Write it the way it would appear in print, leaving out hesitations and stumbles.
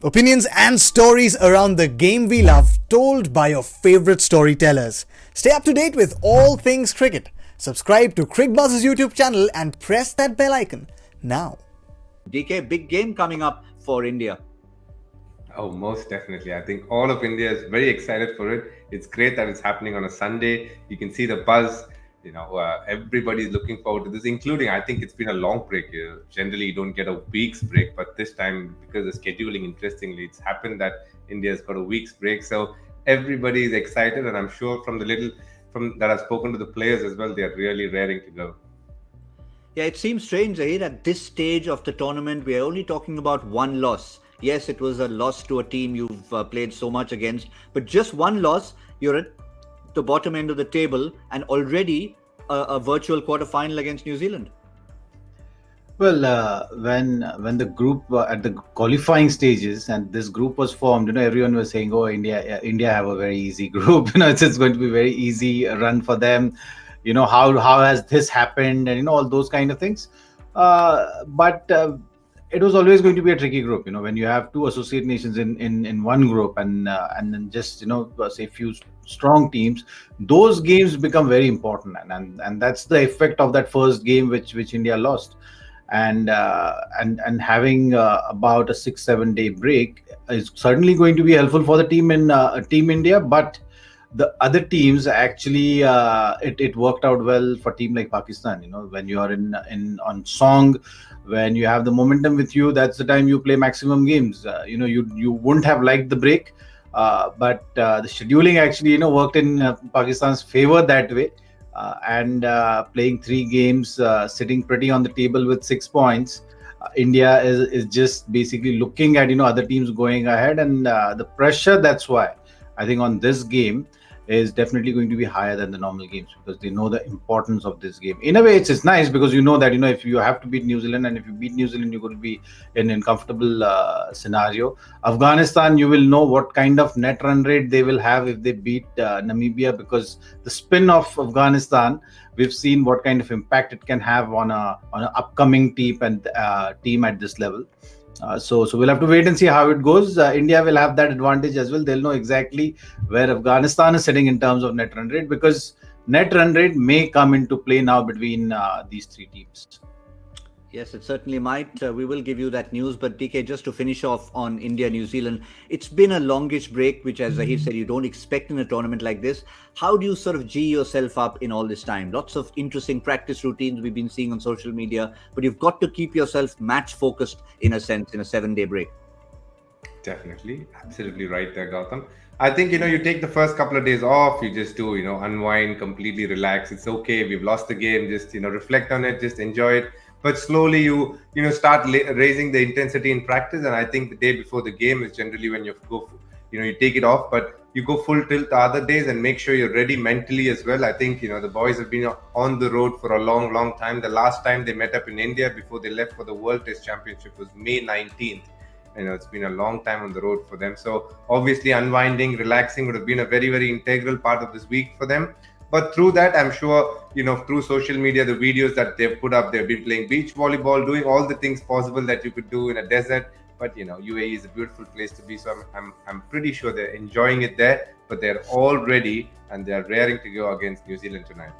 Opinions and stories around the game we love, told by your favorite storytellers. Stay up to date with all things cricket. Subscribe to Cricbuzz's YouTube channel and press that bell icon now. DK, big game coming up for India. Oh, most definitely. I think all of India is very excited for it. It's great that it's happening on a Sunday. You can see the buzz. Everybody's looking forward to this, including, I think it's been a long break. Generally, you don't get a week's break, but this time, because of scheduling, interestingly, it's happened that India's got a week's break. So everybody is excited, and I'm sure from that I've spoken to the players as well, they're really raring to go. Yeah, it seems strange, Zaheer, at this stage of the tournament, we are only talking about one loss. Yes, it was a loss to a team you've played so much against, but just one loss, you're at the bottom end of the table and already a virtual quarter-final against New Zealand. Well, when the group at the qualifying stages and this group was formed, everyone was saying, "Oh, India have a very easy group. It's going to be a very easy run for them. How has this happened?" And all those kind of things. But it was always going to be a tricky group. When you have two associate nations in one group and then just say few strong teams, those games become very important, and that's the effect of that first game which India lost. And having about a 6-7 day break is certainly going to be helpful for the team in Team India, but the other teams actually it worked out well for team like Pakistan. When you are on song, when you have the momentum with you, that's the time you play maximum games. You wouldn't have liked the break, but the scheduling actually worked in Pakistan's favor that way. And playing 3 games, sitting pretty on the table with 6 points, India is just basically looking at other teams going ahead, and the pressure, that's why I think on this game is definitely going to be higher than the normal games, because they know the importance of this game. In a way, it's nice because that if you have to beat New Zealand, and if you beat New Zealand, you're going to be in an uncomfortable scenario. Afghanistan, you will know what kind of net run rate they will have if they beat Namibia, because the spin of Afghanistan, we've seen what kind of impact it can have on an upcoming team at this level. So we'll have to wait and see how it goes. India will have that advantage as well. They'll know exactly where Afghanistan is sitting in terms of net run rate, because net run rate may come into play now between these 3 teams. Yes, it certainly might. We will give you that news. But DK, just to finish off on India, New Zealand, it's been a longish break, which, as Zaheer said, you don't expect in a tournament like this. How do you sort of G yourself up in all this time? Lots of interesting practice routines we've been seeing on social media, but you've got to keep yourself match focused in a sense in a 7-day break. Definitely. Absolutely right there, Gautam. I think, you take the first couple of days off, you just do, unwind, completely relax. It's okay. We've lost the game. Just, reflect on it, just enjoy it. But slowly you start raising the intensity in practice. And I think the day before the game is generally when you go, you take it off, but you go full tilt the other days and make sure you're ready mentally as well. I think, the boys have been on the road for a long, long time. The last time they met up in India before they left for the World Test Championship was May 19th. It's been a long time on the road for them. So obviously unwinding, relaxing would have been a very, very integral part of this week for them. But through that, I'm sure, through social media, the videos that they've put up, they've been playing beach volleyball, doing all the things possible that you could do in a desert. But, UAE is a beautiful place to be. So I'm pretty sure they're enjoying it there, but they're all ready and they're raring to go against New Zealand tonight.